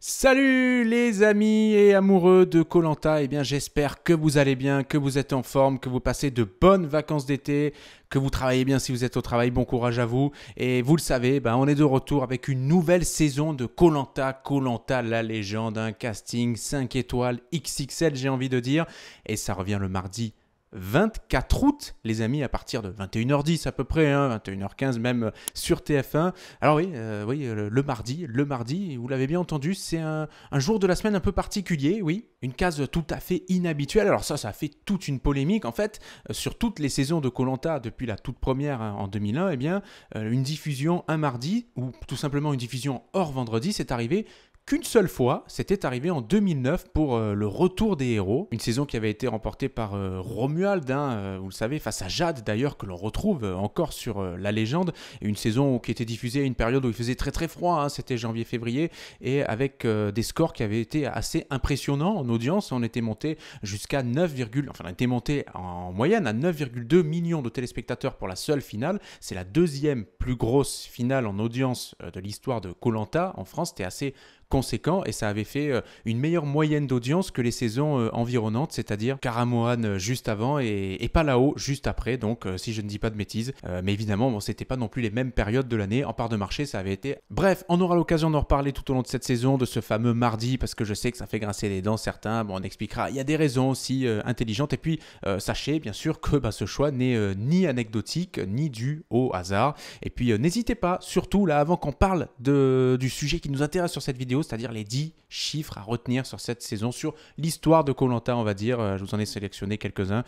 Salut les amis et amoureux de koh Lanta, eh bien j'espère que vous allez bien, que vous êtes en forme, que vous passez de bonnes vacances d'été, que vous travaillez bien si vous êtes au travail, bon courage à vous. Et vous le savez, on est de retour avec une nouvelle saison de koh Lanta la légende, un casting 5 étoiles XXL j'ai envie de dire. Et ça revient le mardi 24 août, les amis, à partir de 21h10 à peu près, 21h15 même sur TF1. Alors oui, le mardi, vous l'avez bien entendu, c'est un jour de la semaine un peu particulier, oui, une case tout à fait inhabituelle. Alors ça a fait toute une polémique en fait, sur toutes les saisons de koh Lanta depuis la toute première en 2001, une diffusion un mardi, ou tout simplement une diffusion hors vendredi, c'est arrivé qu'une seule fois, c'était arrivé en 2009 pour le retour des héros, une saison qui avait été remportée par Romuald, vous le savez, face à Jade d'ailleurs, que l'on retrouve encore sur la légende, et une saison qui était diffusée à une période où il faisait très très froid, c'était janvier-février, et avec des scores qui avaient été assez impressionnants en audience. On était monté jusqu'à on était monté en moyenne à 9,2 millions de téléspectateurs pour la seule finale. C'est la deuxième plus grosse finale en audience de l'histoire de koh Lanta en France. C'était assez conséquent et ça avait fait une meilleure moyenne d'audience que les saisons environnantes, c'est-à-dire Karamoan juste avant et Palao juste après, donc si je ne dis pas de bêtises. Mais évidemment, c'était pas non plus les mêmes périodes de l'année. En part de marché, ça avait été... Bref, on aura l'occasion d'en reparler tout au long de cette saison, de ce fameux mardi, parce que je sais que ça fait grincer les dents certains. On expliquera. Il y a des raisons aussi intelligentes. Et puis, sachez bien sûr que ce choix n'est ni anecdotique, ni dû au hasard. Et puis, n'hésitez pas, surtout là, avant qu'on parle du sujet qui nous intéresse sur cette vidéo, c'est-à-dire les 10 chiffres à retenir sur cette saison, sur l'histoire de koh Lanta, on va dire. Je vous en ai sélectionné quelques-uns.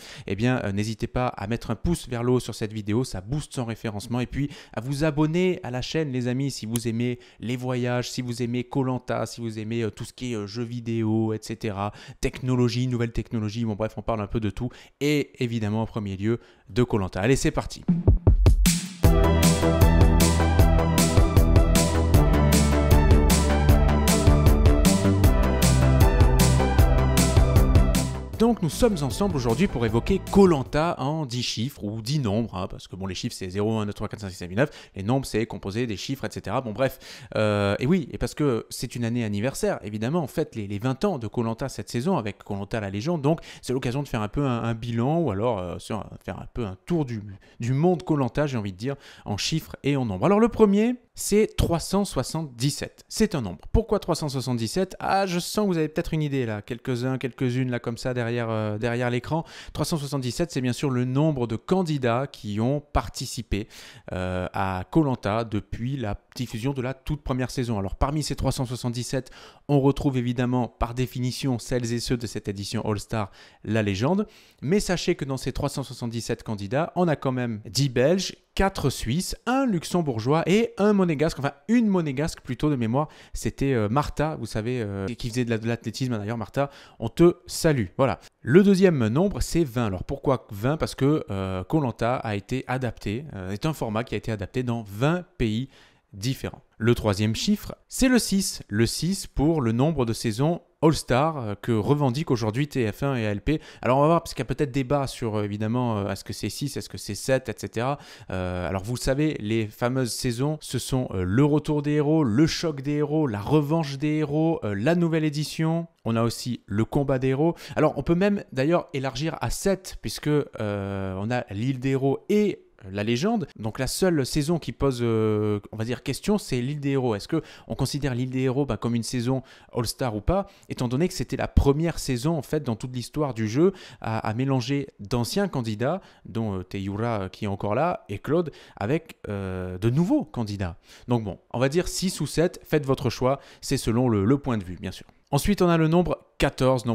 N'hésitez pas à mettre un pouce vers le haut sur cette vidéo, ça booste son référencement. Et puis, à vous abonner à la chaîne, les amis, si vous aimez les voyages, si vous aimez koh Lanta, si vous aimez tout ce qui est jeux vidéo, etc. Technologie, nouvelles technologies, bref, on parle un peu de tout. Et évidemment, en premier lieu, de koh Lanta. Allez, c'est parti. Donc nous sommes ensemble aujourd'hui pour évoquer koh Lanta en 10 chiffres ou 10 nombres, parce que les chiffres c'est 0, 1, 2, 3, 4, 5, 6, 7, 8, 9, les nombres c'est composé des chiffres, etc. Et parce que c'est une année anniversaire, évidemment, en fait les 20 ans de koh Lanta cette saison avec koh Lanta la légende, donc c'est l'occasion de faire un peu un bilan ou alors faire un peu un tour du monde koh Lanta, j'ai envie de dire, en chiffres et en nombres. Alors le premier, c'est 377. C'est un nombre. Pourquoi 377 ? Je sens que vous avez peut-être une idée là, quelques-unes là comme ça derrière l'écran. 377, c'est bien sûr le nombre de candidats qui ont participé à koh Lanta depuis la diffusion de la toute première saison. Alors parmi ces 377, on retrouve évidemment par définition celles et ceux de cette édition All-Star, la légende. Mais sachez que dans ces 377 candidats, on a quand même 10 Belges, 4 Suisses, un Luxembourgeois et un Monégasque, enfin une Monégasque plutôt de mémoire, c'était Martha, vous savez, qui faisait de l'athlétisme d'ailleurs. Martha, on te salue. Voilà. Le deuxième nombre, c'est 20. Alors pourquoi 20 ? Parce que koh Lanta a été adapté, est un format qui a été adapté dans 20 pays différents. Le troisième chiffre, c'est le 6. Le 6 pour le nombre de saisons All-Star que revendiquent aujourd'hui TF1 et ALP. Alors on va voir, parce qu'il y a peut-être débat sur évidemment est-ce que c'est 6, est-ce que c'est 7, etc. Alors vous le savez, les fameuses saisons, ce sont le retour des héros, le choc des héros, la revanche des héros, la nouvelle édition. On a aussi le combat des héros. Alors on peut même d'ailleurs élargir à 7, puisque on a l'île des héros et la légende. Donc la seule saison qui pose, on va dire, question, c'est l'île des héros. Est-ce qu'on considère l'île des héros comme une saison All-Star ou pas, étant donné que c'était la première saison en fait dans toute l'histoire du jeu à mélanger d'anciens candidats, dont Teyura qui est encore là, et Claude, avec de nouveaux candidats. Donc bon, on va dire 6 ou 7, faites votre choix, c'est selon le point de vue bien sûr. Ensuite, on a le nombre 14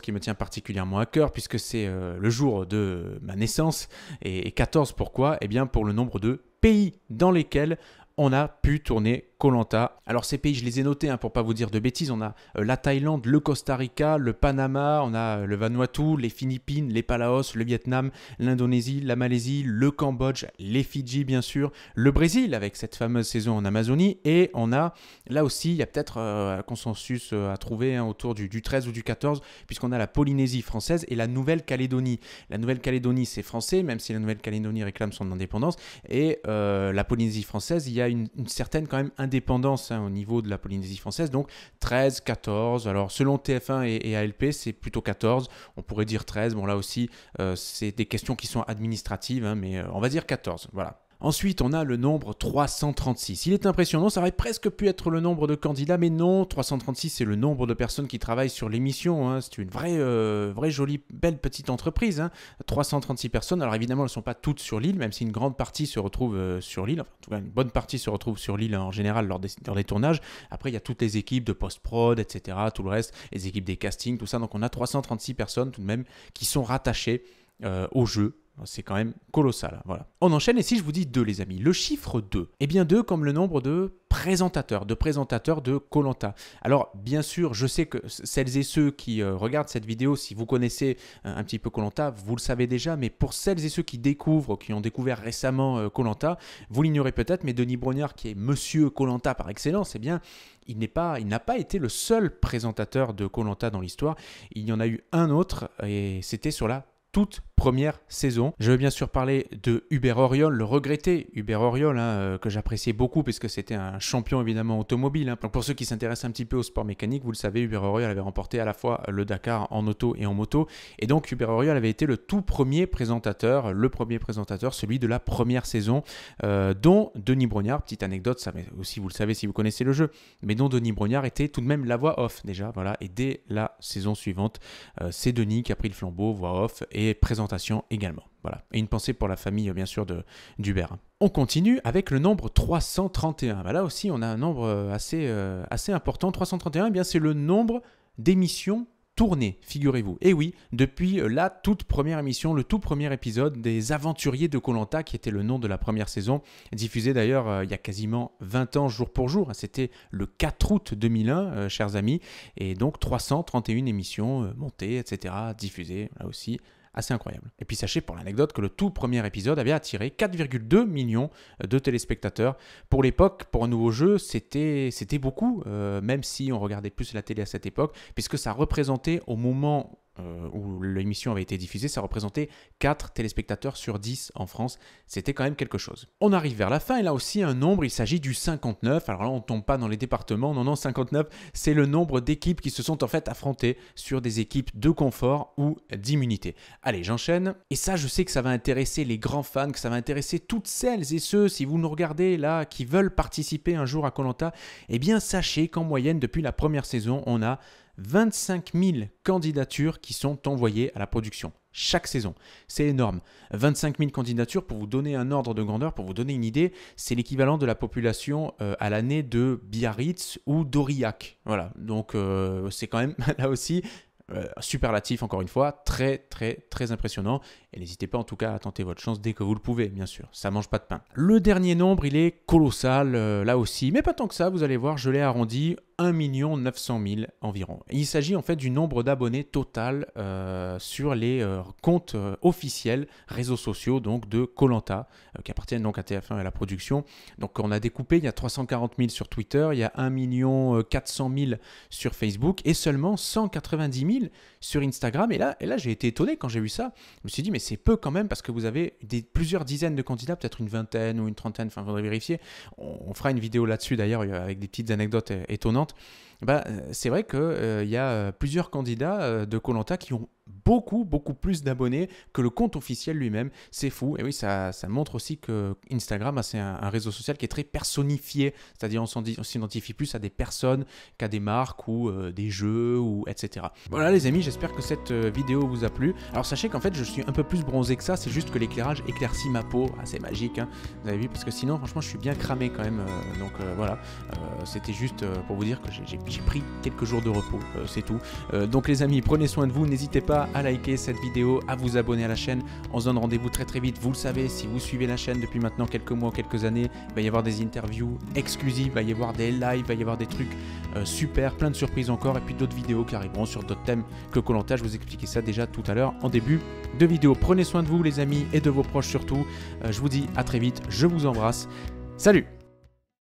qui me tient particulièrement à cœur puisque c'est le jour de ma naissance. Et 14, pourquoi ? Pour le nombre de pays dans lesquels on a pu tourner koh Lanta. Alors ces pays, je les ai notés pour pas vous dire de bêtises. On a la Thaïlande, le Costa Rica, le Panama, on a le Vanuatu, les Philippines, les Palaos, le Vietnam, l'Indonésie, la Malaisie, le Cambodge, les Fidji bien sûr, le Brésil avec cette fameuse saison en Amazonie, et on a là aussi, il y a peut-être un consensus à trouver autour du 13 ou du 14, puisqu'on a la Polynésie française et la Nouvelle-Calédonie. La Nouvelle-Calédonie c'est français, même si la Nouvelle-Calédonie réclame son indépendance, et la Polynésie française, il y a une certaine quand même indépendance au niveau de la Polynésie française, donc 13, 14, alors selon TF1 et ALP c'est plutôt 14, on pourrait dire 13, bon là aussi c'est des questions qui sont administratives, mais on va dire 14, voilà. Ensuite, on a le nombre 336. Il est impressionnant, ça aurait presque pu être le nombre de candidats, mais non, 336 c'est le nombre de personnes qui travaillent sur l'émission. C'est une vraie jolie, belle petite entreprise. 336 personnes, alors évidemment elles ne sont pas toutes sur l'île, même si une grande partie se retrouve sur l'île, enfin, en tout cas une bonne partie se retrouve sur l'île en général lors des tournages. Après il y a toutes les équipes de post-prod, etc., tout le reste, les équipes des castings, tout ça, donc on a 336 personnes tout de même qui sont rattachées au jeu. C'est quand même colossal, voilà. On enchaîne et si je vous dis 2 les amis, le chiffre 2, eh bien 2 comme le nombre de présentateurs de Koh-Lanta. Alors bien sûr, je sais que celles et ceux qui regardent cette vidéo, si vous connaissez un petit peu Koh-Lanta, vous le savez déjà, mais pour celles et ceux qui ont découvert récemment Koh-Lanta, vous l'ignorez peut-être, mais Denis Brognard qui est monsieur Koh-Lanta par excellence, eh bien il n'a pas été le seul présentateur de Koh-Lanta dans l'histoire, il y en a eu un autre et c'était sur la toute première saison. Je veux bien sûr parler de Hubert Auriol, le regretté Hubert Auriol, que j'appréciais beaucoup puisque c'était un champion évidemment automobile. Donc pour ceux qui s'intéressent un petit peu au sport mécanique, vous le savez, Hubert Auriol avait remporté à la fois le Dakar en auto et en moto. Et donc Hubert Auriol avait été le premier présentateur, celui de la première saison, dont Denis Brognard, petite anecdote, ça mais aussi vous le savez si vous connaissez le jeu, mais dont Denis Brognard était tout de même la voix off déjà, voilà. Et dès la saison suivante, c'est Denis qui a pris le flambeau, voix off et présentation également. Voilà. Et une pensée pour la famille, bien sûr, d'Hubert. On continue avec le nombre 331. Là aussi, on a un nombre assez important. 331, eh bien, c'est le nombre d'émissions tournées, figurez-vous. Et oui, depuis la toute première émission, le tout premier épisode des Aventuriers de Koh-Lanta, qui était le nom de la première saison, diffusé d'ailleurs il y a quasiment 20 ans, jour pour jour. C'était le 4 août 2001, chers amis. Et donc, 331 émissions montées, etc., diffusées, là aussi. Assez incroyable. Et puis sachez pour l'anecdote que le tout premier épisode avait attiré 4,2 millions de téléspectateurs. Pour l'époque, pour un nouveau jeu, c'était beaucoup, même si on regardait plus la télé à cette époque, puisque ça représentait au moment où l'émission avait été diffusée, ça représentait 4 téléspectateurs sur 10 en France. C'était quand même quelque chose. On arrive vers la fin et là aussi un nombre, il s'agit du 59. Alors là, on ne tombe pas dans les départements. Non, 59, c'est le nombre d'équipes qui se sont en fait affrontées sur des équipes de confort ou d'immunité. Allez, j'enchaîne. Et ça, je sais que ça va intéresser les grands fans, que ça va intéresser toutes celles et ceux, si vous nous regardez là, qui veulent participer un jour à Koh-Lanta, eh bien sachez qu'en moyenne, depuis la première saison, on a 25 000 candidatures qui sont envoyées à la production chaque saison. C'est énorme. 25 000 candidatures, pour vous donner un ordre de grandeur, pour vous donner une idée, c'est l'équivalent de la population à l'année de Biarritz ou d'Aurillac. Voilà, donc c'est quand même là aussi superlatif encore une fois, très impressionnant. Et n'hésitez pas en tout cas à tenter votre chance dès que vous le pouvez, bien sûr. Ça mange pas de pain. Le dernier nombre, il est colossal là aussi, mais pas tant que ça, vous allez voir, je l'ai arrondi, 1 900 000 environ. Il s'agit en fait du nombre d'abonnés total sur les comptes officiels, réseaux sociaux donc de Koh-Lanta, qui appartiennent donc à TF1 et à la production. Donc on a découpé, il y a 340 000 sur Twitter, il y a 1 400 000 sur Facebook et seulement 190 000 sur Instagram. Et là j'ai été étonné quand j'ai vu ça. Je me suis dit mais c'est peu quand même parce que vous avez plusieurs dizaines de candidats, peut-être une vingtaine ou une trentaine, enfin il faudrait vérifier. On fera une vidéo là-dessus d'ailleurs avec des petites anecdotes étonnantes. C'est vrai qu'il y a plusieurs candidats de Koh-Lanta qui ont beaucoup plus d'abonnés que le compte officiel lui-même. C'est fou. Et oui, ça montre aussi que Instagram, c'est un réseau social qui est très personnifié. C'est-à-dire on s'identifie plus à des personnes qu'à des marques ou des jeux, ou etc. Voilà les amis, j'espère que cette vidéo vous a plu. Alors sachez qu'en fait, je suis un peu plus bronzé que ça. C'est juste que l'éclairage éclaircit ma peau. C'est magique, hein. Vous avez vu, parce que sinon, franchement, je suis bien cramé quand même. Voilà. C'était juste pour vous dire que j'ai pris quelques jours de repos. C'est tout. Donc les amis, prenez soin de vous. N'hésitez pas à liker cette vidéo, à vous abonner à la chaîne. On se donne rendez-vous très vite. Vous le savez, si vous suivez la chaîne depuis maintenant quelques mois, quelques années, il va y avoir des interviews exclusives, il va y avoir des lives, il va y avoir des trucs super, plein de surprises encore, et puis d'autres vidéos qui arriveront sur d'autres thèmes que Koh-Lanta. Je vous expliquais ça déjà tout à l'heure en début de vidéo. Prenez soin de vous les amis et de vos proches surtout. Je vous dis à très vite, je vous embrasse. Salut!